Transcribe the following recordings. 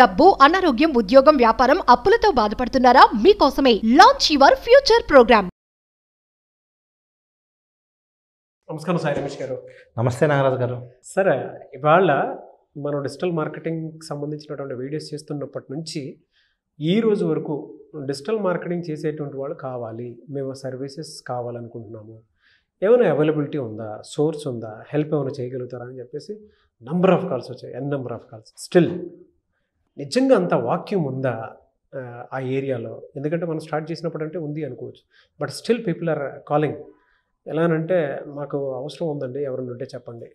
డబ్బు, అనారోగ్యం, ఉద్యోగం, వ్యాపారం, అప్పులతో బాధపడుతున్నారా? మీకోసమే లాంచ్ యువర్ ఫ్యూచర్ ప్రోగ్రామ్. నమస్కారం సాయి రమేష్ గారు. నమస్తే నాగరాజు గారు. సరే, ఇవాళ మనం డిజిటల్ మార్కెటింగ్కి సంబంధించినటువంటి వీడియోస్ చేస్తున్నప్పటి నుంచి ఈ రోజు వరకు డిజిటల్ మార్కెటింగ్ చేసేటువంటి వాళ్ళు కావాలి, మేము సర్వీసెస్ కావాలనుకుంటున్నాము, ఏమైనా అవైలబిలిటీ ఉందా, సోర్స్ ఉందా, హెల్ప్ ఏమైనా చేయగలుగుతారా అని చెప్పేసి నంబర్ ఆఫ్ కాల్స్ వచ్చాయి, నెంబర్ ఆఫ్ కాల్స్. స్టిల్ నిజంగా అంత వాక్యూమ్ ఉందా ఆ ఏరియాలో? ఎందుకంటే మనం స్టార్ట్ చేసినప్పుడు అంటే ఉంది అనుకోవచ్చు, but still people are calling. ఎలానంటే మాకు అవసరం ఉందండి, ఎవరైనా ఉంటే చెప్పండి,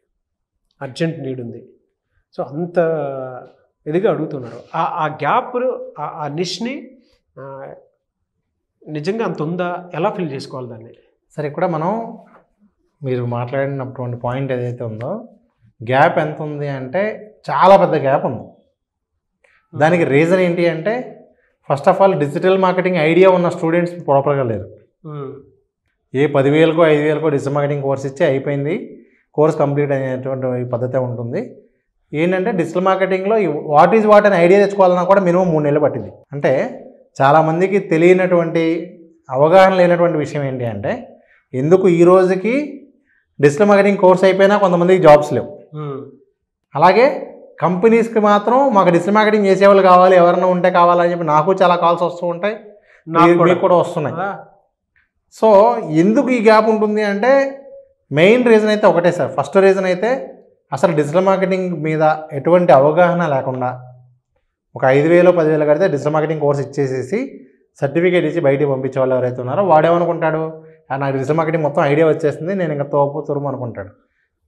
అర్జెంట్ నీడ్ ఉంది. సో అంత ఇదిగా అడుగుతున్నారు. ఆ గ్యాప్, ఆ నిష్ని నిజంగా అంత ఉందా, ఎలా ఫిల్ చేసుకోవాలి దాన్ని? సరే, ఇక్కడ మనం మీరు మాట్లాడినటువంటి పాయింట్ ఏదైతే ఉందో, గ్యాప్ ఎంత ఉంది అంటే చాలా పెద్ద గ్యాప్ ఉంది. దానికి రీజన్ ఏంటి అంటే, first of all digital marketing idea ఉన్న స్టూడెంట్స్ ప్రాపర్గా లేరు. ఏ 10,000కో 5,000కో డిజిటల్ మార్కెటింగ్ కోర్స్ ఇచ్చి అయిపోయింది, కోర్స్ కంప్లీట్ అనేటువంటి పద్ధతి ఉంటుంది. ఏంటంటే డిజిటల్ మార్కెటింగ్లో వాట్ ఈజ్ వాట్ అని ఐడియా తెచ్చుకోవాలన్నా కూడా మినిమం 3 నెలలు పట్టింది. అంటే చాలామందికి తెలియనటువంటి, అవగాహన లేనటువంటి విషయం ఏంటి అంటే, ఎందుకు ఈ రోజుకి డిజిటల్ మార్కెటింగ్ కోర్స్ అయిపోయినా కొంతమందికి జాబ్స్ లేవు. అలాగే కంపెనీస్కి మాత్రం మాకు డిజిటల్ మార్కెటింగ్ చేసేవాళ్ళు కావాలి, ఎవరైనా ఉంటే కావాలని చెప్పి నాకు చాలా కాల్స్ వస్తూ ఉంటాయి, మీకు కూడా వస్తున్నాయి. సో ఎందుకు ఈ గ్యాప్ ఉంటుంది అంటే, మెయిన్ రీజన్ అయితే ఒకటే సార్. ఫస్ట్ రీజన్ అయితే అసలు డిజిటల్ మార్కెటింగ్ మీద ఎటువంటి అవగాహన లేకుండా ఒక 5,000 10,000 కడితే డిజిటల్ మార్కెటింగ్ కోర్స్ ఇచ్చేసేసి సర్టిఫికేట్ ఇచ్చి బయటికి పంపించే వాళ్ళు ఎవరైతే ఉన్నారో వాడేమనుకుంటాడు, నాకు డిజిటల్ మార్కెటింగ్ మొత్తం ఐడియా వచ్చేస్తుంది, నేను ఇంకా తోపు అనుకుంటాడు.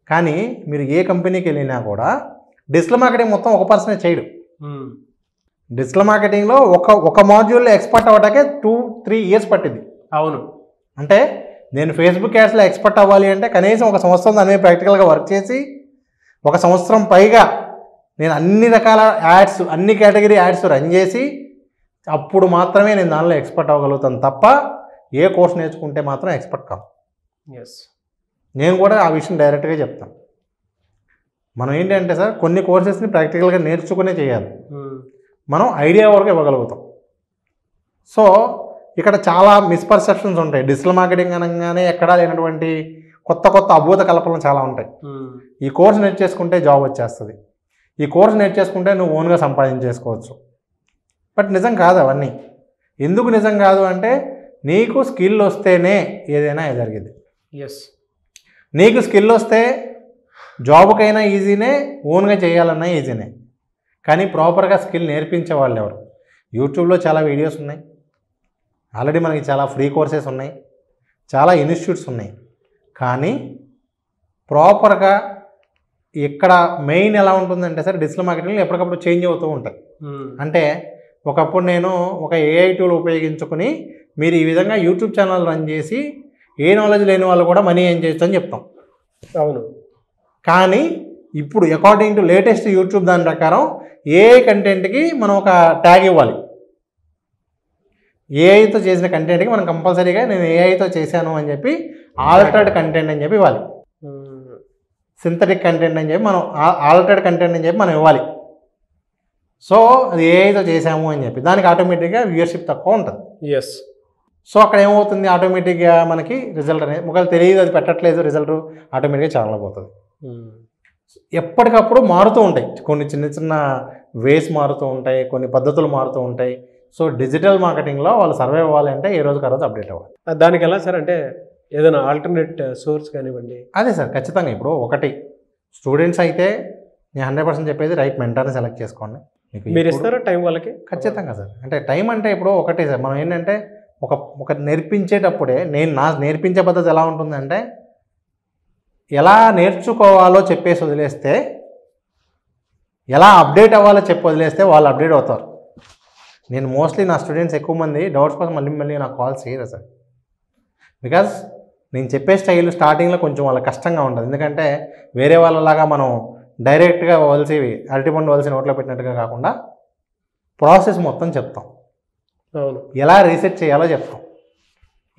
కానీ మీరు ఏ కంపెనీకి వెళ్ళినా కూడా డిజిటల్ మార్కెటింగ్ మొత్తం ఒక పర్సనే చేయడు. డిజిటల్ మార్కెటింగ్లో ఒక మాడ్యూల్లో ఎక్స్పర్ట్ అవ్వటాకే 2-3 ఇయర్స్ పట్టింది. అవును. అంటే నేను ఫేస్బుక్ యాడ్స్లో ఎక్స్పర్ట్ అవ్వాలి అంటే కనీసం 1 సంవత్సరం దాని మీద ప్రాక్టికల్గా వర్క్ చేసి, 1 సంవత్సరం పైగా నేను అన్ని రకాల యాడ్స్, అన్ని కేటగిరీ యాడ్స్ రన్ చేసి అప్పుడు మాత్రమే నేను దానిలో ఎక్స్పర్ట్ అవ్వగలుగుతాను తప్ప ఏ కోర్స్ నేర్చుకుంటే మాత్రం ఎక్స్పర్ట్ కాదు. నేను కూడా ఆ విషయం డైరెక్ట్గా చెప్తాను. మనం ఏంటంటే సార్, కొన్ని కోర్సెస్ని ప్రాక్టికల్గా నేర్చుకునే చేయాలి, మనం ఐడియా వరకు ఇవ్వగలుగుతాం. సో ఇక్కడ చాలా మిస్పర్సెప్షన్స్ ఉంటాయి. డిజిటల్ మార్కెటింగ్ అనగానే ఎక్కడా లేనటువంటి కొత్త అభూత కల్పనలు చాలా ఉంటాయి. ఈ కోర్స్ నేర్చేసుకుంటే జాబ్ వచ్చేస్తుంది, ఈ కోర్స్ నేర్చేసుకుంటే నువ్వు ఓన్గా సంపాదించేసుకోవచ్చు. బట్ నిజం కాదు అవన్నీ. ఎందుకు నిజం కాదు అంటే, నీకు స్కిల్ వస్తేనే ఏదైనా జరిగింది. నీకు స్కిల్ వస్తే జాబ్కైనా ఈజీనే, ఓన్గా చేయాలన్నా ఈజీనే. కానీ ప్రాపర్గా స్కిల్ నేర్పించే వాళ్ళు ఎవరు? యూట్యూబ్లో చాలా వీడియోస్ ఉన్నాయి, ఆల్రెడీ మనకి చాలా ఫ్రీ కోర్సెస్ ఉన్నాయి, చాలా ఇన్స్టిట్యూట్స్ ఉన్నాయి. కానీ ప్రాపర్గా ఇక్కడ మెయిన్ ఎలా ఉంటుందంటే సార్, డిజిటల్ మార్కెటింగ్లో ఎప్పటికప్పుడు చేంజ్ అవుతూ ఉంటాయి. అంటే ఒకప్పుడు నేను ఒక AI టూల్ ఉపయోగించుకుని మీరు ఈ విధంగా యూట్యూబ్ ఛానల్ రన్ చేసి ఏ నాలెడ్జ్ లేని వాళ్ళు కూడా మనీ ఏం చేయొచ్చు అని చెప్తాం. అవును. కానీ ఇప్పుడు అకార్డింగ్ టు లేటెస్ట్ యూట్యూబ్ దాని ప్రకారం AI కంటెంట్కి మనం ఒక ట్యాగ్ ఇవ్వాలి. ఏఐతో చేసిన కంటెంట్కి మనం కంపల్సరీగా నేను ఏఐతో చేశాను అని చెప్పి ఆల్టర్డ్ కంటెంట్ అని చెప్పి ఇవ్వాలి. సింథటిక్ కంటెంట్ అని చెప్పి మనం ఆల్టర్డ్ కంటెంట్ అని చెప్పి మనం ఇవ్వాలి. సో అది ఏఐతో చేసాము అని చెప్పి దానికి ఆటోమేటిక్గా వ్యూయర్షిప్ తక్కువ ఉంటుంది. సో అక్కడ ఏమవుతుంది, ఆటోమేటిక్గా మనకి రిజల్ట్ అనేది ఒకవేళ తెలియదు, అది పెట్టట్లేదు, రిజల్ట్ ఆటోమేటిక్గా ఛానల్ పోతుంది. ఎప్పటికప్పుడు మారుతూ ఉంటాయి, కొన్ని చిన్న వేస్ మారుతూ ఉంటాయి, కొన్ని పద్ధతులు మారుతూ ఉంటాయి. సో డిజిటల్ మార్కెటింగ్లో వాళ్ళు సర్వే అవ్వాలంటే ఏ రోజుకి ఆ రోజు అప్డేట్ అవ్వాలి. దానికి ఎలా సార్ అంటే ఏదైనా ఆల్టర్నేట్ సోర్స్ కానివ్వండి? అదే సార్, ఖచ్చితంగా. ఇప్పుడు ఒకటి స్టూడెంట్స్ అయితే నేను 100% చెప్పేది రైట్ మెంటర్ని సెలెక్ట్ చేసుకోండి. మీరు ఇస్తారా టైం వాళ్ళకి? ఖచ్చితంగా సార్. అంటే టైం అంటే ఇప్పుడు ఒకటే సార్, మనం ఏంటంటే ఒక నేర్పించేటప్పుడే నేర్పించే పద్ధతి ఎలా ఉంటుందంటే, ఎలా నేర్చుకోవాలో చెప్పేసి వదిలేస్తే, ఎలా అప్డేట్ అవ్వాలో చెప్పి వదిలేస్తే వాళ్ళు అప్డేట్ అవుతారు. నేను మోస్ట్లీ నా స్టూడెంట్స్ ఎక్కువ మంది డౌట్స్ కోసం మళ్ళీ నాకు కాల్స్ చేయరు సార్. బికాజ్ నేను చెప్పే స్టైల్ స్టార్టింగ్లో కొంచెం వాళ్ళ కష్టంగా ఉంటుంది. ఎందుకంటే వేరే వాళ్ళలాగా మనం డైరెక్ట్గా అరటిపండు వలసి నోట్లో పెట్టినట్టుగా కాకుండా ప్రాసెస్ మొత్తం చెప్తాం. ఎలా రీసెర్చ్ చేయాలో చెప్తాం,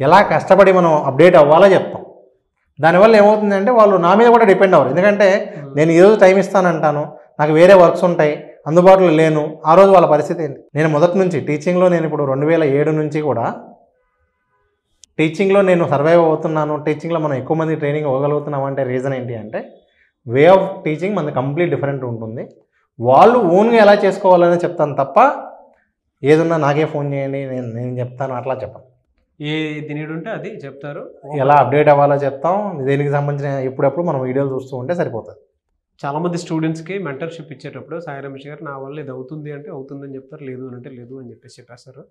ఎలా కష్టపడి మనం అప్డేట్ అవ్వాలో చెప్తాం. దానివల్ల ఏమవుతుందంటే వాళ్ళు నా మీద కూడా డిపెండ్ అవ్వరు. ఎందుకంటే నేను ఈరోజు టైం ఇస్తానంటాను, నాకు వేరే వర్క్స్ ఉంటాయి, అందుబాటులో లేను, ఆ రోజు వాళ్ళ పరిస్థితి ఏంటి? నేను మొదటి నుంచి టీచింగ్లో నేను ఇప్పుడు 2007 నుంచి కూడా టీచింగ్లో నేను సర్వైవ్ అవుతున్నాను, టీచింగ్లో మనం ఎక్కువ మంది ట్రైనింగ్ ఇవ్వగలుగుతున్నాం అంటే రీజన్ ఏంటి అంటే వే ఆఫ్ టీచింగ్ మనది కంప్లీట్ డిఫరెంట్ ఉంటుంది. వాళ్ళు ఓన్గా ఎలా చేసుకోవాలని చెప్తాను తప్ప ఏదున్నా నాకే ఫోన్ చేయండి నేను చెప్తాను అట్లా చెప్పను. ఏ దీనిడు ఉంటే అది చెప్తారు, ఎలా అప్డేట్ అవ్వాలో చెప్తాం, దేనికి సంబంధించిన ఎప్పుడెప్పుడు మనం వీడియోలు చూస్తూ ఉంటే సరిపోతుంది. చాలామంది స్టూడెంట్స్కి మెంటర్షిప్ ఇచ్చేటప్పుడు సాయి రమేష్ గారు నా వల్ల ఇది అవుతుంది అంటే అవుతుందని చెప్తారు, లేదు అని అంటే లేదు అని చెప్పేస్తారు.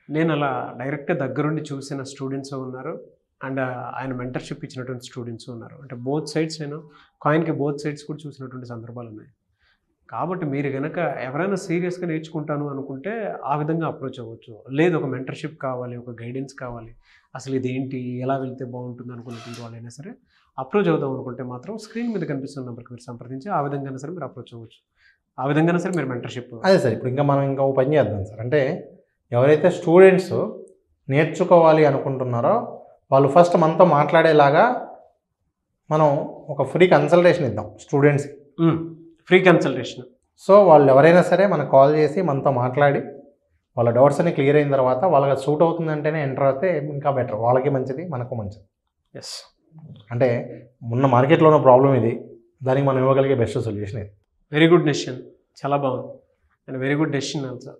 నేను అలా డైరెక్ట్గా దగ్గరుండి చూసిన స్టూడెంట్స్ ఉన్నారు అండ్ ఆయన మెంటర్షిప్ ఇచ్చినటువంటి స్టూడెంట్స్ ఉన్నారు. అంటే బోత్ సైడ్స్, నేను కాయిన్కి బోత్ సైడ్స్ కూడా చూసినటువంటి సందర్భాలు ఉన్నాయి. కాబట్టి మీరు కనుక ఎవరైనా సీరియస్గా నేర్చుకుంటాను అనుకుంటే ఆ విధంగా అప్రోచ్ అవ్వచ్చు. లేదు ఒక మెంటర్షిప్ కావాలి, ఒక గైడెన్స్ కావాలి, అసలు ఇదేంటి, ఎలా వెళ్తే బాగుంటుంది అనుకున్నటువంటి వాళ్ళైనా సరే అప్రోచ్ అవుదాం అనుకుంటే మాత్రం స్క్రీన్ మీద కనిపిస్తున్న నెంబర్కి మీరు సంప్రదించి ఆ విధంగా సరే మీరు అప్రోచ్ అవ్వచ్చు. ఆ విధంగా సరే మీరు మెంటర్షిప్. అదే సార్, ఇప్పుడు ఇంకా మనం ఇంకా పని చేద్దాం సార్. అంటే ఎవరైతే స్టూడెంట్స్ నేర్చుకోవాలి అనుకుంటున్నారో వాళ్ళు ఫస్ట్ మనతో మాట్లాడేలాగా మనం ఒక ఫ్రీ కన్సల్టేషన్ ఇద్దాం స్టూడెంట్స్కి. Free consultation. సో వాళ్ళు ఎవరైనా సరే మనకు కాల్ చేసి మనతో మాట్లాడి వాళ్ళ డౌట్స్ అన్ని క్లియర్ అయిన తర్వాత వాళ్ళకి సూట్ అవుతుందంటేనే ఎంటర్ అయితే ఇంకా బెటర్, వాళ్ళకి మంచిది, మనకు మంచిది. ఎస్, అంటే ఉన్న మార్కెట్లో ఉన్న ప్రాబ్లం ఇది, దానికి మనం ఇవ్వగలిగే బెస్ట్ సొల్యూషన్ ఇది. వెరీ గుడ్ డెసిషన్, చాలా బాగుంది and very good decision also.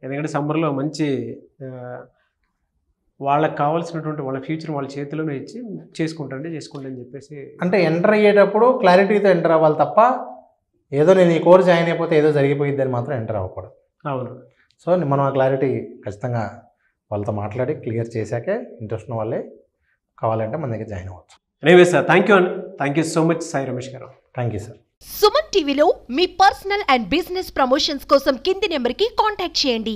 ఎందుకంటే సమ్మర్లో మంచి వాళ్ళకి కావాల్సినటువంటి వాళ్ళ ఫ్యూచర్ వాళ్ళ చేతిలోనే ఇచ్చి చేసుకోండి అని చెప్పేసి. అంటే ఎంటర్ అయ్యేటప్పుడు క్లారిటీతో ఎంటర్ అవ్వాలి తప్ప ఏదో నేను ఈ కోర్స్ జాయిన్ అయిపోతే ఏదో జరిగిపోయింది అని మాత్రం ఎంటర్ అవ్వకూడదు. అవును. సో మనం ఆ క్లారిటీ ఖచ్చితంగా వాళ్ళతో మాట్లాడి క్లియర్ చేశాకే ఇంట్రెస్ట్ ఉన్న వాళ్ళే కావాలంటే మన దగ్గర జాయిన్ అవ్వచ్చు. Anyway sir, thank you so much Sai Ramesh garu. Thank you sir. Suman టీవీలో మీ పర్సనల్ అండ్ బిజినెస్ ప్రమోషన్స్ కోసం కింది నెంబర్కి కాంటాక్ట్ చేయండి.